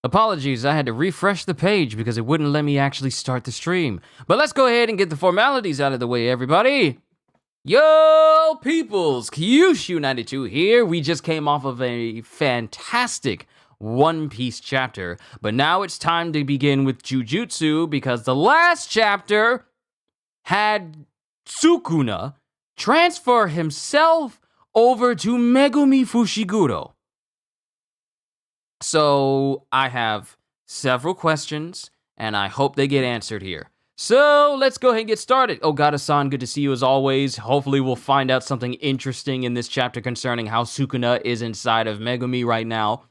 Apologies, I had to refresh the page because it wouldn't let me actually start the stream. But let's go ahead and get the formalities out of the way, everybody. Yo, peoples, Kyushu92 here. We just came off of a fantastic One Piece chapter, but now it's time to begin with Jujutsu because the last chapter had Sukuna transfer himself over to Megumi Fushiguro. So I have several questions, and I hope they get answered here. So let's go ahead and get started. Ogata-san, good to see you as always. Hopefully we'll find out something interesting in this chapter concerning how Sukuna is inside of Megumi right now.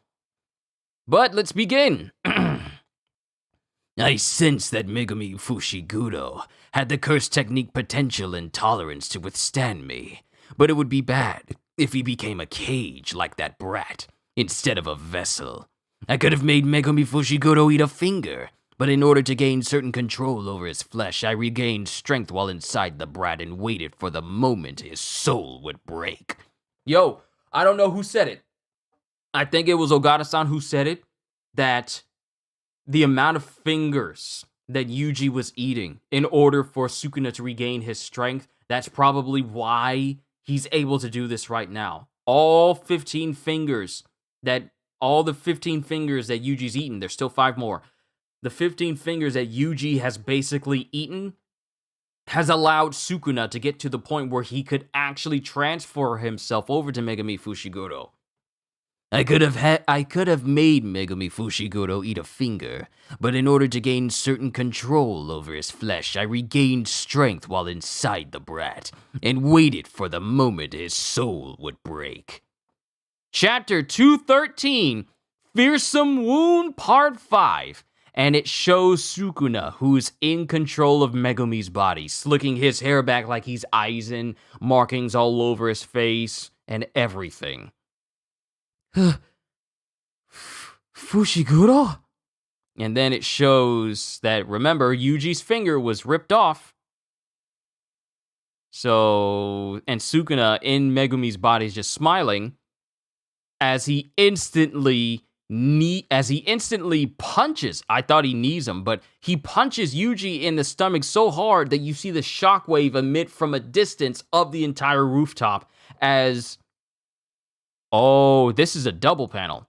But let's begin. I sense that Megumi Fushiguro had the curse technique potential and tolerance to withstand me, but it would be bad if he became a cage like that brat instead of a vessel. I could have made Megumi Fushiguro eat a finger, but in order to gain certain control over his flesh, I regained strength while inside the brat and waited for the moment his soul would break. Yo, I don't know who said it. I think it was Ogata-san who said it, that the amount of fingers that Yuji was eating in order for Sukuna to regain his strength, that's probably why he's able to do this right now. All the 15 fingers that Yuji's eaten, there's still 5 more. The 15 fingers that Yuji has basically eaten has allowed Sukuna to get to the point where he could actually transfer himself over to Megumi Fushiguro. I could have made Megumi Fushiguro eat a finger, but in order to gain certain control over his flesh, I regained strength while inside the brat, and waited for the moment his soul would break. Chapter 213, Fearsome Wound Part 5, and it shows Sukuna, who's in control of Megumi's body, slicking his hair back like he's Aizen, markings all over his face, and everything. Fushiguro? And then it shows that, remember, Yuji's finger was ripped off. So, and Sukuna in Megumi's body is just smiling as he instantly punches. I thought he knees him, but he punches Yuji in the stomach so hard that you see the shockwave emit from a distance of the entire rooftop as... Oh, this is a double panel.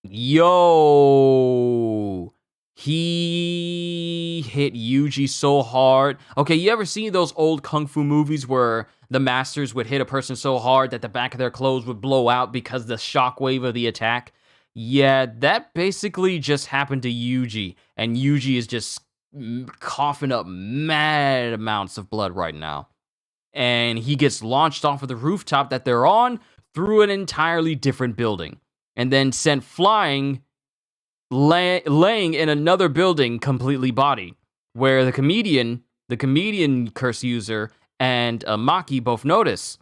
Yo, he hit Yuji so hard. Okay, you ever seen those old kung fu movies where the masters would hit a person so hard that the back of their clothes would blow out because the shockwave of the attack? Yeah, that basically just happened to Yuji, and Yuji is just coughing up mad amounts of blood right now. And he gets launched off of the rooftop that they're on, through an entirely different building, and then sent flying, laying in another building completely bodied, where the comedian curse user, and Maki both notice.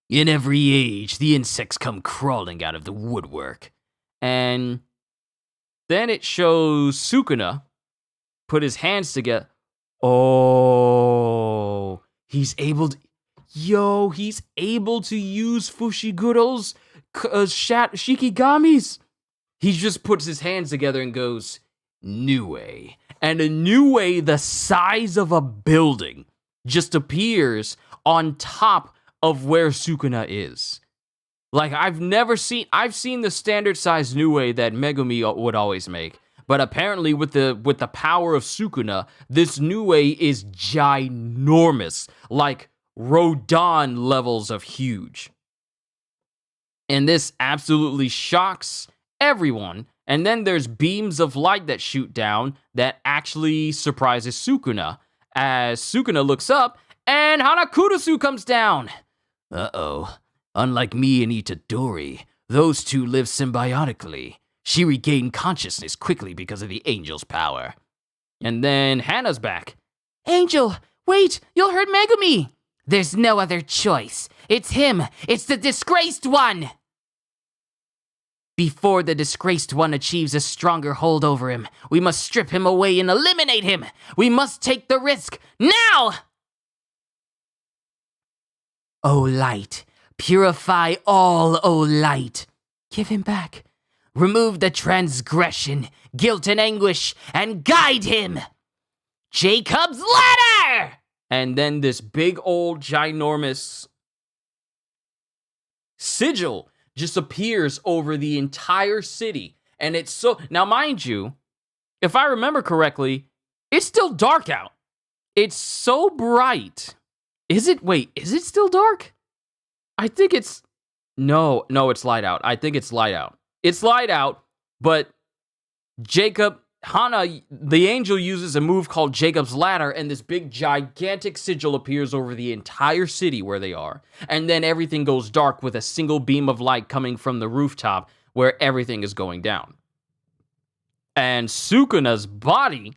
In every age, the insects come crawling out of the woodwork. And then it shows Sukuna put his hands together. Oh, he's able to... Yo, he's able to use Fushiguro's Shikigamis. He just puts his hands together and goes, Nue. And a Nue the size of a building just appears on top of where Sukuna is. Like, I've seen the standard size Nue that Megumi would always make. But apparently with the power of Sukuna, this Nue is ginormous. Like, Rodon levels of huge. And this absolutely shocks everyone. And then there's beams of light that shoot down that actually surprises Sukuna. As Sukuna looks up, and Hanakurusu comes down. Uh-oh. Unlike me and Itadori, those two live symbiotically. She regained consciousness quickly because of the angel's power. And then Hana's back. Angel, wait, you'll hurt Megumi. There's no other choice. It's him. It's the disgraced one. Before the disgraced one achieves a stronger hold over him, we must strip him away and eliminate him. We must take the risk now. O light, purify all, O light. Give him back. remove the transgression, guilt, and anguish, and guide him. Jacob's ladder! And then this big old ginormous sigil just appears over the entire city. And it's so... Now, mind you, if I remember correctly, it's still dark out. It's so bright. Is it? Wait, is it still dark? I think it's... No, it's light out. I think it's light out. It's light out, but Hana, the angel, uses a move called Jacob's Ladder, and this big, gigantic sigil appears over the entire city where they are. And then everything goes dark with a single beam of light coming from the rooftop where everything is going down. And Sukuna's body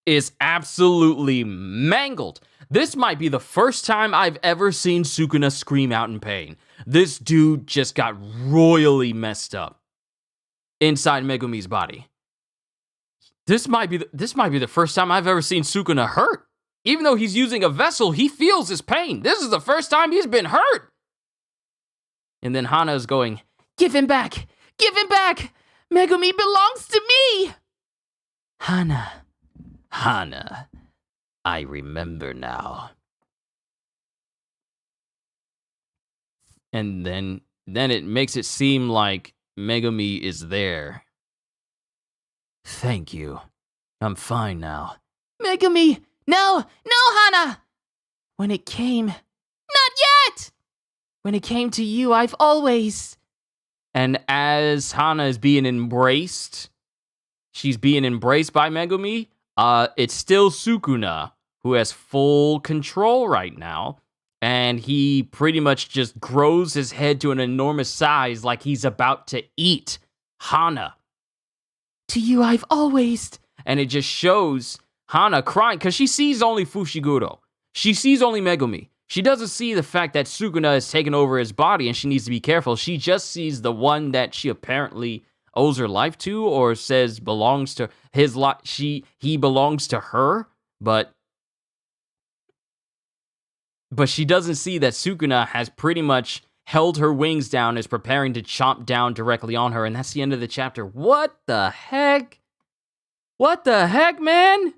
is absolutely mangled. This might be the first time I've ever seen Sukuna scream out in pain. This dude just got royally messed up inside Megumi's body. This might be the first time I've ever seen Sukuna hurt. Even though he's using a vessel, he feels his pain. This is the first time he's been hurt. And then Hana is going, "Give him back! Give him back! Megumi belongs to me!" Hana, I remember now. And then it makes it seem like Megumi is there. "Thank you. I'm fine now." "Megumi, no, Hana! When it came... Not yet! When it came to you, I've always..." And as Hana is being embraced, she's being embraced by Megumi, it's still Sukuna who has full control right now. And he pretty much just grows his head to an enormous size like he's about to eat Hana. "To you I've always..." And it just shows Hana crying because she sees only Fushiguro. She sees only Megumi. She doesn't see the fact that Sukuna has taken over his body and she needs to be careful. She just sees the one that she apparently owes her life to, or says belongs to his life. He belongs to her, but she doesn't see that Sukuna has pretty much held her wings down, is preparing to chomp down directly on her, and that's the end of the chapter. What the heck? What the heck, man?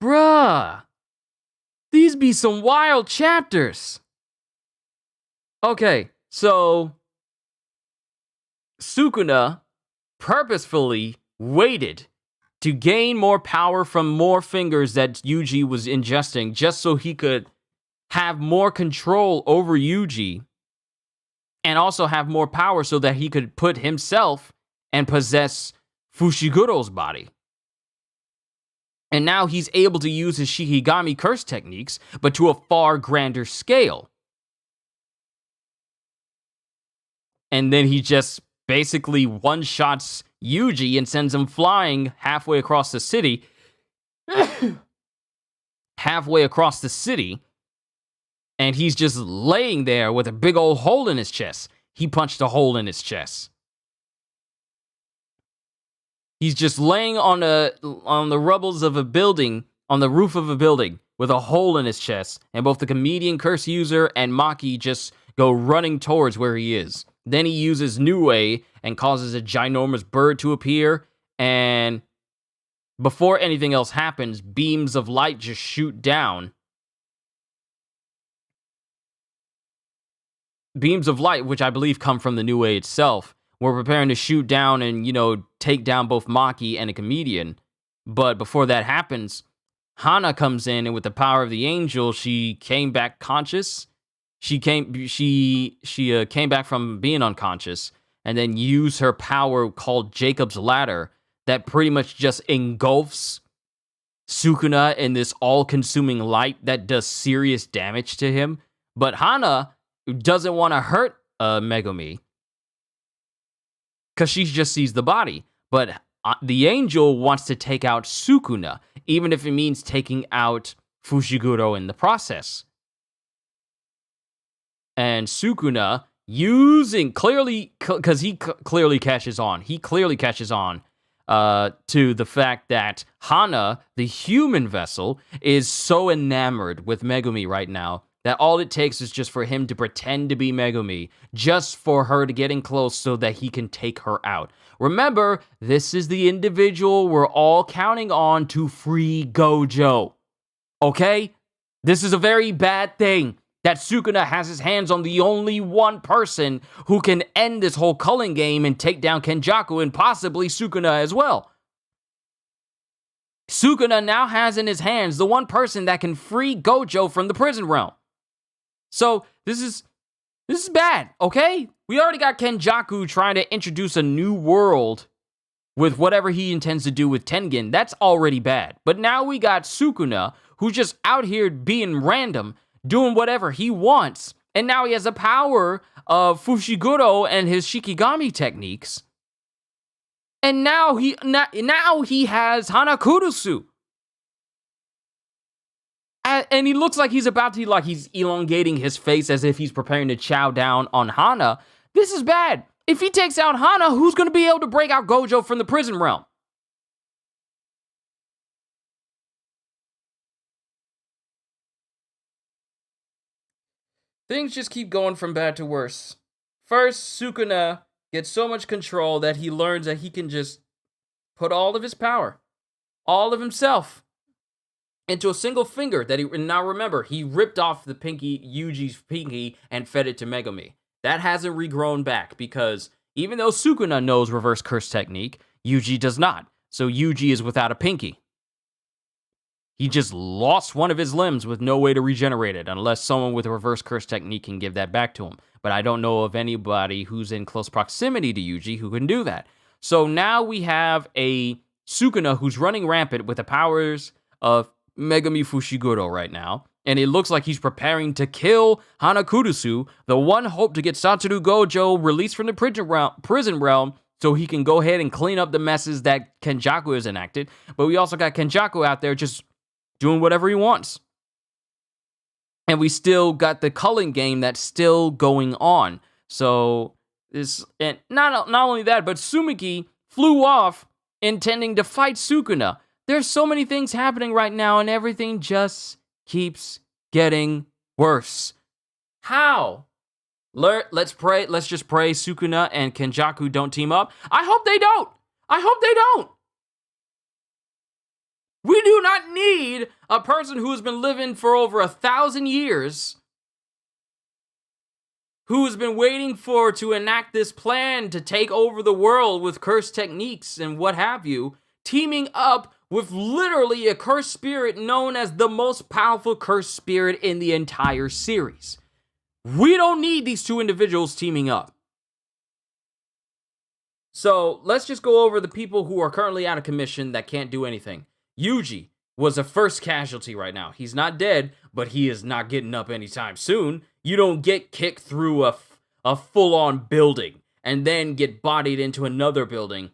Bruh. These be some wild chapters. Okay, so Sukuna purposefully waited to gain more power from more fingers that Yuji was ingesting, just so he could have more control over Yuji and also have more power so that he could put himself and possess Fushiguro's body. And now he's able to use his Shikigami curse techniques, but to a far grander scale. And then he just basically one-shots Yuji and sends him flying halfway across the city. And he's just laying there with a big old hole in his chest. He punched a hole in his chest. He's just laying on the rubbles of a building, on the roof of a building, with a hole in his chest. And both the comedian curse user and Maki just go running towards where he is. Then he uses Nue and causes a ginormous bird to appear. And before anything else happens, beams of light just shoot down. Beams of light, which I believe come from the Nue itself, were preparing to shoot down and, take down both Maki and a comedian. But before that happens, Hana comes in, and with the power of the angel, she came back conscious. She came back from being unconscious, and then used her power called Jacob's Ladder that pretty much just engulfs Sukuna in this all-consuming light that does serious damage to him. But Hana doesn't want to hurt Megumi, because she just sees the body. But the angel wants to take out Sukuna, even if it means taking out Fushiguro in the process. And Sukuna, because he clearly catches on. He clearly catches on to the fact that Hana, the human vessel, is so enamored with Megumi right now that all it takes is just for him to pretend to be Megumi, just for her to get in close so that he can take her out. Remember, this is the individual we're all counting on to free Gojo. Okay? This is a very bad thing that Sukuna has his hands on the only one person who can end this whole culling game and take down Kenjaku and possibly Sukuna as well. Sukuna now has in his hands the one person that can free Gojo from the prison realm. So this is bad, okay? We already got Kenjaku trying to introduce a new world with whatever he intends to do with Tengen. That's already bad. But now we got Sukuna, who's just out here being random, doing whatever he wants. And now he has the power of Fushiguro and his Shikigami techniques. And now he has Hanakurusu. And he looks like he's about to, he's elongating his face as if he's preparing to chow down on Hana. This is bad. If he takes out Hana, who's going to be able to break out Gojo from the prison realm? Things just keep going from bad to worse. First, Sukuna gets so much control that he learns that he can just put all of his power, all of himself, into a single finger that he, now remember, he ripped off the pinky, Yuji's pinky, and fed it to Megumi. That hasn't regrown back because even though Sukuna knows reverse curse technique, Yuji does not. So Yuji is without a pinky. He just lost one of his limbs with no way to regenerate it, unless someone with a reverse curse technique can give that back to him. But I don't know of anybody who's in close proximity to Yuji who can do that. So now we have a Sukuna who's running rampant with the powers of Megumi Fushiguro right now. And it looks like he's preparing to kill Hanakurusu, the one hope to get Satoru Gojo released from the prison realm so he can go ahead and clean up the messes that Kenjaku has enacted. But we also got Kenjaku out there just doing whatever he wants. And we still got the culling game that's still going on. So this, and not only that, but Sumiki flew off intending to fight Sukuna. There's so many things happening right now, and everything just keeps getting worse. How? Let's pray. Let's just pray Sukuna and Kenjaku don't team up. I hope they don't. I hope they don't. We do not need a person who has been living for over 1,000 years, who has been waiting to enact this plan to take over the world with cursed techniques and what have you, teaming up with literally a cursed spirit known as the most powerful cursed spirit in the entire series. We don't need these two individuals teaming up. So let's just go over the people who are currently out of commission that can't do anything. Yuji was the first casualty right now. He's not dead, but he is not getting up anytime soon. You don't get kicked through a full-on building and then get bodied into another building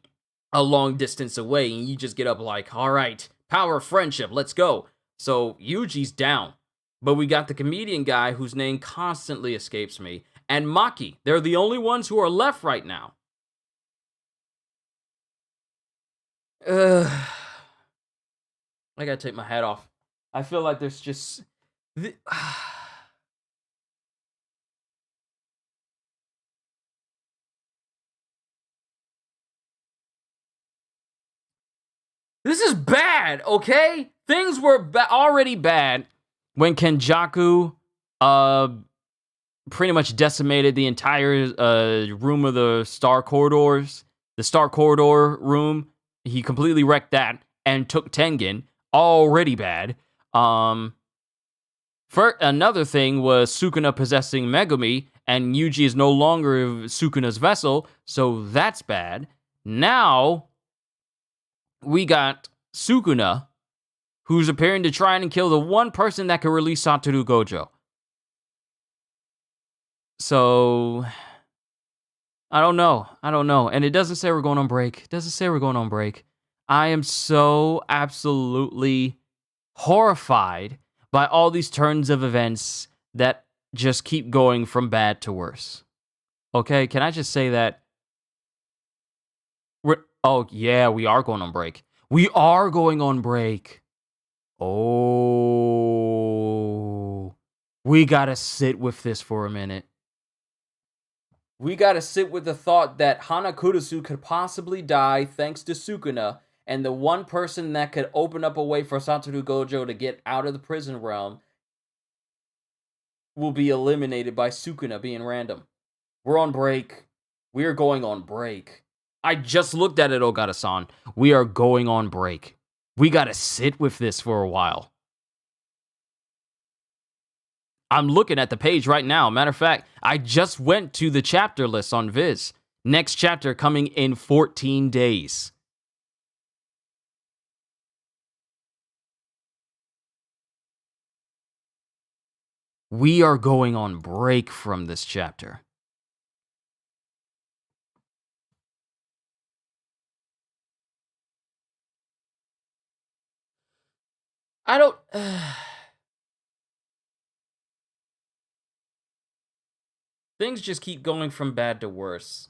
a long distance away, and you just get up like, all right, power of friendship, let's go. So Yuji's down. But we got the comedian guy whose name constantly escapes me, and Maki. They're the only ones who are left right now. I gotta take my hat off. I feel like there's just... This is bad, okay? Things were already bad when Kenjaku pretty much decimated the entire room of the Star Corridors. The Star Corridor room, he completely wrecked that and took Tengen. Already bad. For another thing was Sukuna possessing Megumi, and Yuji is no longer Sukuna's vessel, so that's bad. Now we got Sukuna, who's appearing to try and kill the one person that can release Satoru Gojo. So I don't know. And it doesn't say we're going on break. I am so absolutely horrified by all these turns of events that just keep going from bad to worse. Okay, can I just say that? Oh, yeah, we are going on break. Oh. We gotta sit with this for a minute. We gotta sit with the thought that Hana Kurusu could possibly die thanks to Sukuna, and the one person that could open up a way for Satoru Gojo to get out of the prison realm will be eliminated by Sukuna being random. We're on break. We're going on break. I just looked at it, Ogata-san. We are going on break. We gotta sit with this for a while. I'm looking at the page right now. Matter of fact, I just went to the chapter list on Viz. Next chapter coming in 14 days. We are going on break from this chapter. I don't... Things just keep going from bad to worse.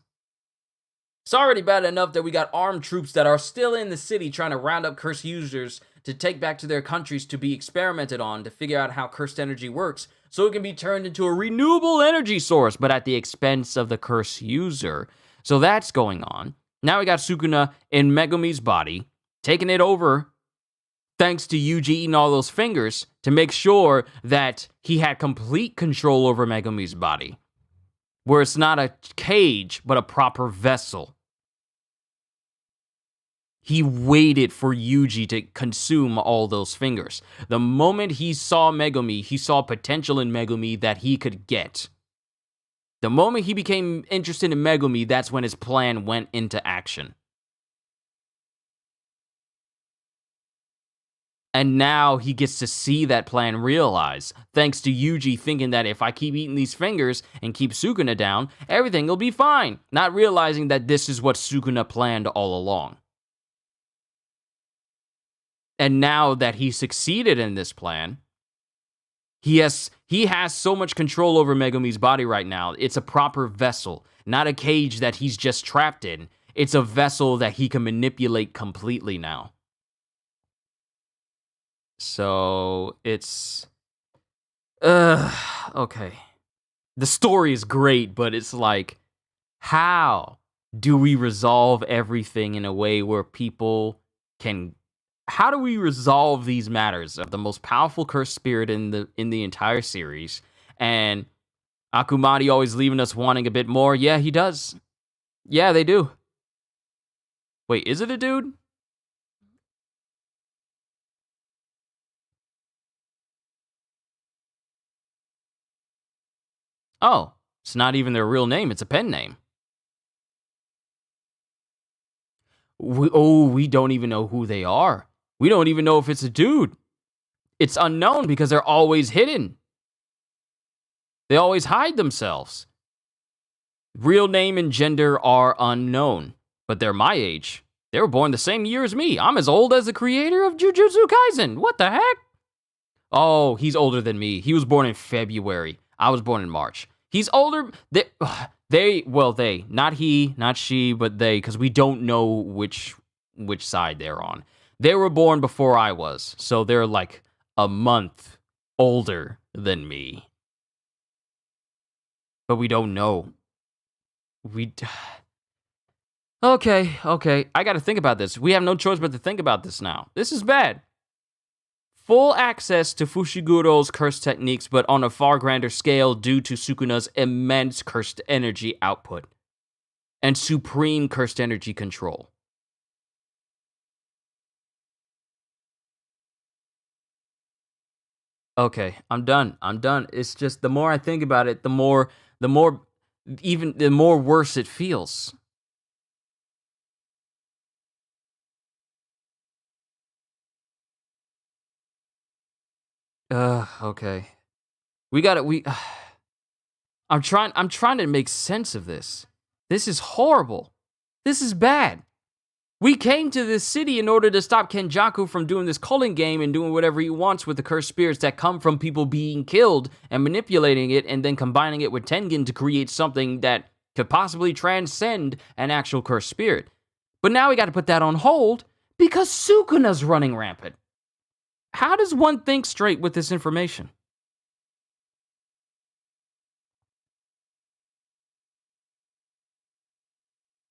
It's already bad enough that we got armed troops that are still in the city trying to round up cursed users to take back to their countries to be experimented on to figure out how cursed energy works so it can be turned into a renewable energy source, but at the expense of the cursed user. So that's going on. Now we got Sukuna in Megumi's body, taking it over thanks to Yuji eating all those fingers to make sure that he had complete control over Megumi's body, where it's not a cage, but a proper vessel. He waited for Yuji to consume all those fingers. The moment he saw Megumi, he saw potential in Megumi that he could get. The moment he became interested in Megumi, that's when his plan went into action. And now he gets to see that plan realized, thanks to Yuji thinking that if I keep eating these fingers and keep Sukuna down, everything will be fine, not realizing that this is what Sukuna planned all along. And now that he succeeded in this plan, he has so much control over Megumi's body right now. It's a proper vessel, not a cage that he's just trapped in. It's a vessel that he can manipulate completely now. So it's okay. The story is great, but it's like, how do we resolve everything in a way where people can... How do we resolve these matters of the most powerful cursed spirit in the entire series, and Akumari always leaving us wanting a bit more? Yeah, he does. Yeah, they do. Wait, is it a dude? Oh, it's not even their real name, it's a pen name. We don't even know who they are. We don't even know if it's a dude. It's unknown because they're always hidden. They always hide themselves. Real name and gender are unknown, but they're my age. They were born the same year as me. I'm as old as the creator of Jujutsu Kaisen. What the heck? Oh, he's older than me. He was born in February. I was born in March. He's older. Not he, not she, but they, because we don't know which side they're on. They were born before I was, so they're like a month older than me. But we don't know. Okay. I gotta think about this. We have no choice but to think about this now. This is bad. Full access to Fushiguro's cursed techniques, but on a far grander scale due to Sukuna's immense cursed energy output and supreme cursed energy control. Okay, I'm done. It's just the more I think about it, the more worse it feels. Okay. I'm trying to make sense of this. This is horrible. This is bad. We came to this city in order to stop Kenjaku from doing this culling game and doing whatever he wants with the cursed spirits that come from people being killed and manipulating it and then combining it with Tengen to create something that could possibly transcend an actual cursed spirit. But now we got to put that on hold because Sukuna's running rampant. How does one think straight with this information?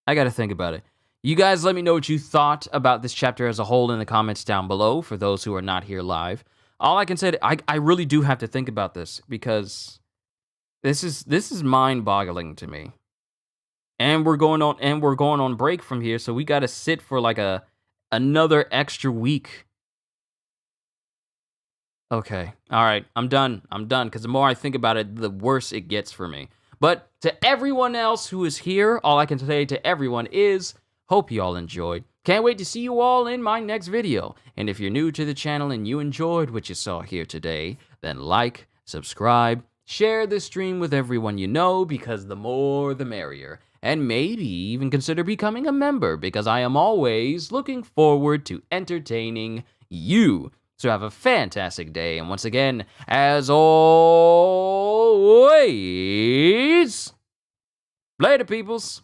I gotta think about it. You guys let me know what you thought about this chapter as a whole in the comments down below for those who are not here live. All I can say, I really do have to think about this because this is mind-boggling to me. And we're going on break from here, so we gotta sit for like another extra week. Okay. All right. I'm done. Because the more I think about it, the worse it gets for me. But to everyone else who is here, all I can say to everyone is, hope you all enjoyed. Can't wait to see you all in my next video. And if you're new to the channel and you enjoyed what you saw here today, then like, subscribe, share this stream with everyone you know, because the more the merrier. And maybe even consider becoming a member, because I am always looking forward to entertaining you. So have a fantastic day, and once again, as always, later, peoples.